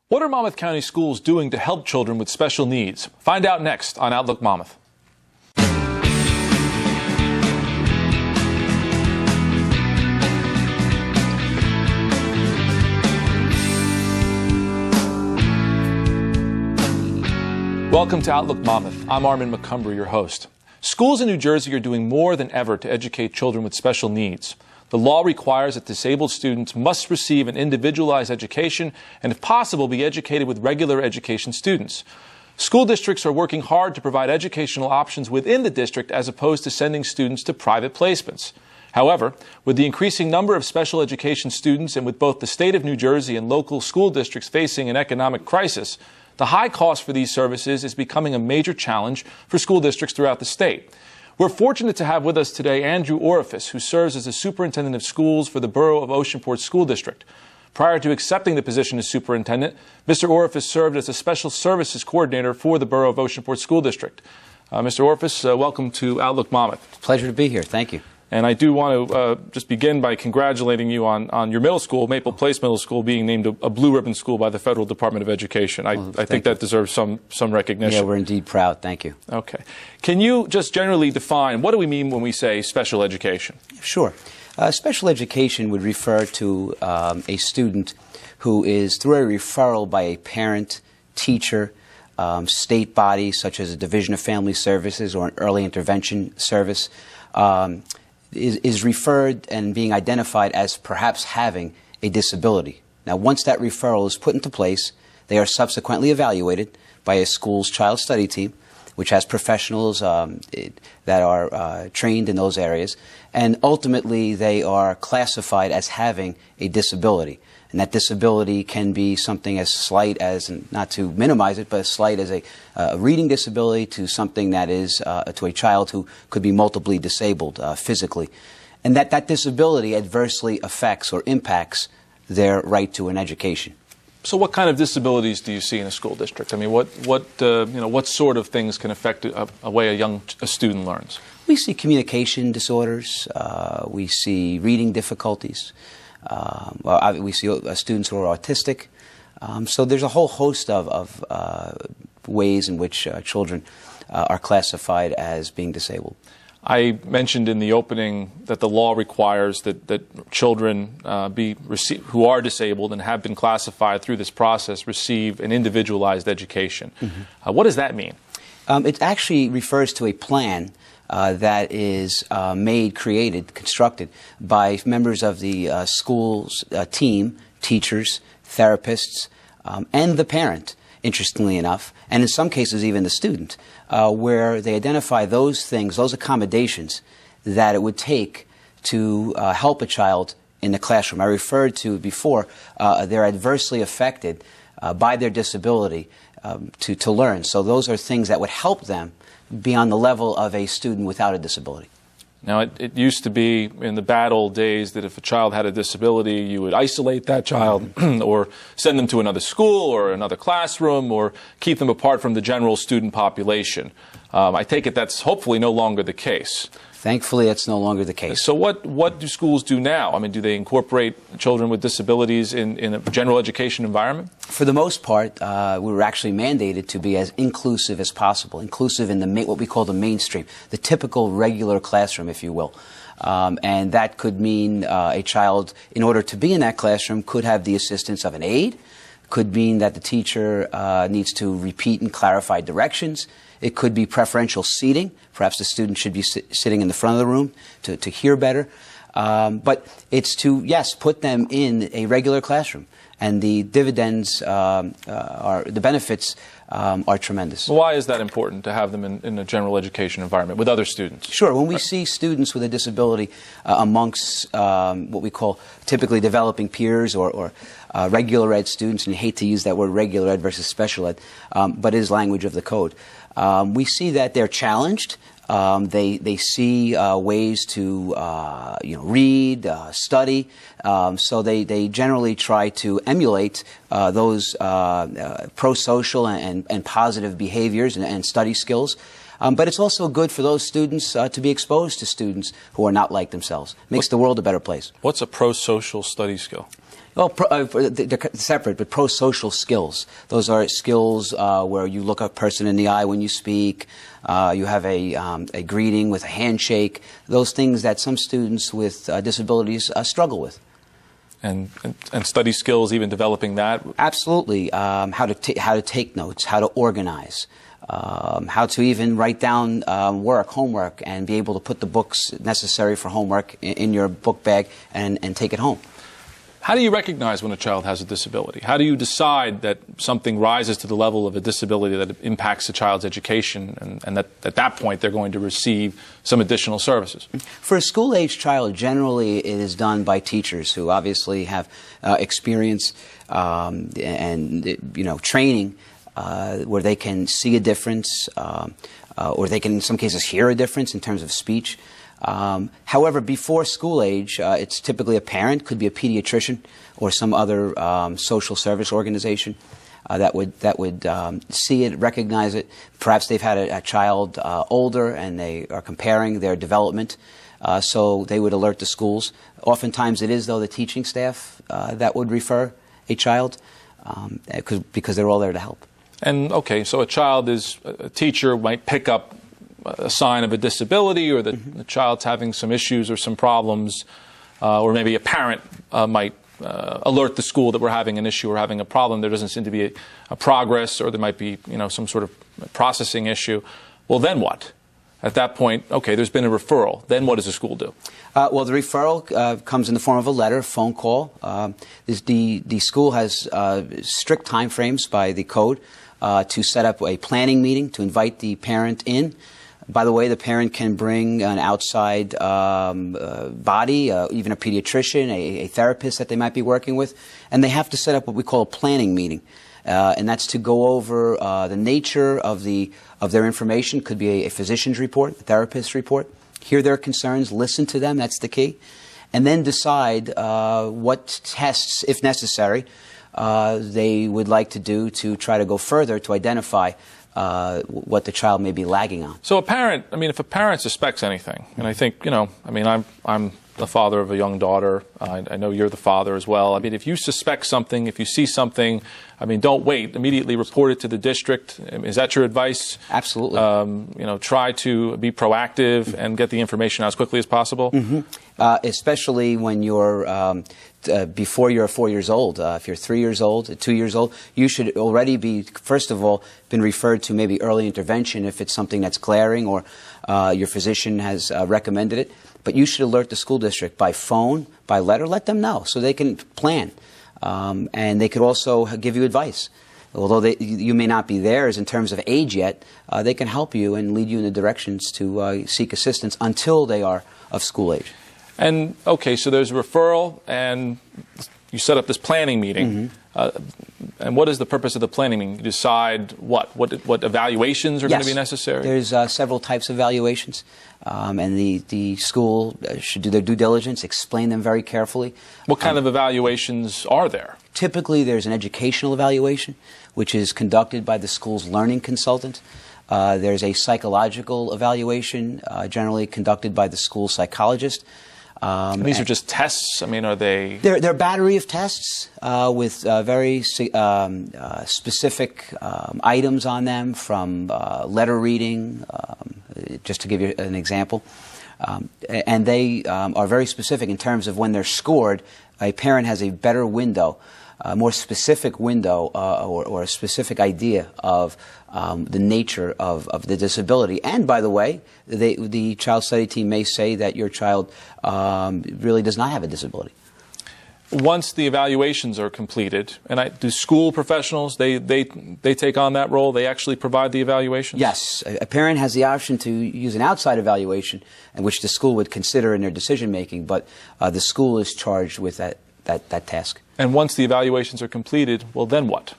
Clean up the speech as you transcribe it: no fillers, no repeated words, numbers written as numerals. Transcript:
What are Monmouth County schools doing to help children with special needs? Find out next on Outlook Monmouth. Welcome to Outlook Monmouth. I'm Armin McCumber, your host. Schools in New Jersey are doing more than ever to educate children with special needs. The law requires that disabled students must receive an individualized education and, if possible, be educated with regular education students. School districts are working hard to provide educational options within the district as opposed to sending students to private placements. However, with the increasing number of special education students and with both the state of New Jersey and local school districts facing an economic crisis, the high cost for these services is becoming a major challenge for school districts throughout the state. We're fortunate to have with us today Andrew Orefice, who serves as the Superintendent of Schools for the Borough of Oceanport School District. Prior to accepting the position as Superintendent, Mr. Orefice served as a Special Services Coordinator for the Borough of Oceanport School District. Mr. Orefice, welcome to Outlook Monmouth. Pleasure to be here. Thank you. And I do want to just begin by congratulating you on your middle school, Maple Place Middle School, being named a Blue Ribbon School by the Federal Department of Education. I think that deserves some recognition. Yeah, we're indeed proud. Thank you. Okay. Can you just generally define, what do we mean when we say special education? Sure. Special education would refer to a student who is, through a referral by a parent, teacher, state body, such as a Division of Family Services or an early intervention service, is referred and being identified as perhaps having a disability. Now, once that referral is put into place, they are subsequently evaluated by a school's child study team, which has professionals that are trained in those areas, and ultimately they are classified as having a disability. And that disability can be something as slight as, and not to minimize it, but as slight as a reading disability to something that is to a child who could be multiply disabled physically. And that disability adversely affects or impacts their right to an education. So what kind of disabilities do you see in a school district? I mean, what sort of things can affect a way a student learns? We see communication disorders. We see reading difficulties. We see students who are autistic. So there's a whole host of ways in which children are classified as being disabled. I mentioned in the opening that the law requires that children who are disabled and have been classified through this process receive an individualized education. Mm-hmm. What does that mean? It actually refers to a plan that is created, constructed by members of the school's team, teachers, therapists, and the parent, interestingly enough, and in some cases even the student, where they identify those things, those accommodations that it would take to help a child in the classroom. I referred to before, they're adversely affected by their disability to learn. So those are things that would help them be on the level of a student without a disability. Now, it used to be in the bad old days that if a child had a disability, you would isolate that child or send them to another school or another classroom or keep them apart from the general student population. I take it that's hopefully no longer the case. Thankfully, it's no longer the case. So what do schools do now? I mean, do they incorporate children with disabilities in a general education environment? For the most part, we were actually mandated to be as inclusive as possible, inclusive in what we call the mainstream, the typical regular classroom, if you will. And that could mean a child, in order to be in that classroom, could have the assistance of an aide, could mean that the teacher needs to repeat and clarify directions. It could be preferential seating. Perhaps the student should be sitting in the front of the room to hear better. But it's to, yes, put them in a regular classroom. And the dividends, the benefits are tremendous. Why is that important to have them in a general education environment with other students? Sure. When we see students with a disability amongst what we call typically developing peers or regular ed students, and you hate to use that word regular ed versus special ed, but it is language of the code. We see that they're challenged. They see ways to read, study. So they generally try to emulate those pro-social and positive behaviors and study skills. But it's also good for those students to be exposed to students who are not like themselves. Makes the world a better place. What's a pro-social study skill? Well, they're separate, but pro-social skills. Those are skills where you look a person in the eye when you speak. You have a greeting with a handshake. Those things that some students with disabilities struggle with. And study skills, even developing that? Absolutely. How to take notes, how to organize, how to even write down homework, and be able to put the books necessary for homework in your book bag and take it home. How do you recognize when a child has a disability? How do you decide that something rises to the level of a disability that impacts a child's education, and that at that point they're going to receive some additional services? For a school-age child, generally it is done by teachers who obviously have experience and training where they can see a difference, or they can in some cases hear a difference in terms of speech. However, before school age, it's typically a parent, could be a pediatrician or some other social service organization that would see it, recognize it. Perhaps they've had a child older and they are comparing their development, so they would alert the schools. Oftentimes it is, though, the teaching staff that would refer a child because they're all there to help. And, okay, so a teacher might pick up a sign of a disability, or the child's having some issues or some problems, or maybe a parent might alert the school that we're having an issue or having a problem. There doesn't seem to be a progress, or there might be some sort of processing issue. Well, then what? At that point, okay, there's been a referral. Then what does the school do? Well, the referral comes in the form of a letter, phone call. The school has strict time frames by the code to set up a planning meeting to invite the parent in. By the way, the parent can bring an outside body, even a pediatrician, a therapist that they might be working with, and they have to set up what we call a planning meeting, and that's to go over the nature of their information. Could be a physician's report, a therapist's report. Hear their concerns, listen to them. That's the key, and then decide what tests, if necessary, they would like to do to try to go further to identify what the child may be lagging on. So if a parent suspects anything, and I think, I'm the father of a young daughter. I know you're the father as well. If you suspect something, if you see something, don't wait. Immediately report it to the district. Is that your advice? Absolutely. Try to be proactive and get the information out as quickly as possible. Especially when you're before you're 4 years old. If you're 3 years old, 2 years old, you should already be, first of all, been referred to maybe early intervention if it's something that's glaring or your physician has recommended it. But you should alert the school district by phone, by letter. Let them know so they can plan. And they could also give you advice. Although you may not be theirs in terms of age yet, they can help you and lead you in the directions to seek assistance until they are of school age. And, okay, so there's a referral, and you set up this planning meeting. And what is the purpose of the planning meeting? You decide what evaluations are going to be necessary? There's several types of evaluations, and the school should do their due diligence, explain them very carefully. What kind of evaluations are there? Typically, there's an educational evaluation, which is conducted by the school's learning consultant. There's a psychological evaluation, generally conducted by the school psychologist. And these are just tests? Are they... They're a battery of tests with very specific items on them, from letter reading, just to give you an example. And they are very specific in terms of when they're scored. A parent has a better window, a more specific window or a specific idea of the nature of the disability. And, by the way, the child study team may say that your child really does not have a disability. Once the evaluations are completed, and do school professionals, they take on that role? They actually provide the evaluations? Yes. A parent has the option to use an outside evaluation, which the school would consider in their decision-making, but the school is charged with that task. And once the evaluations are completed, well, then what?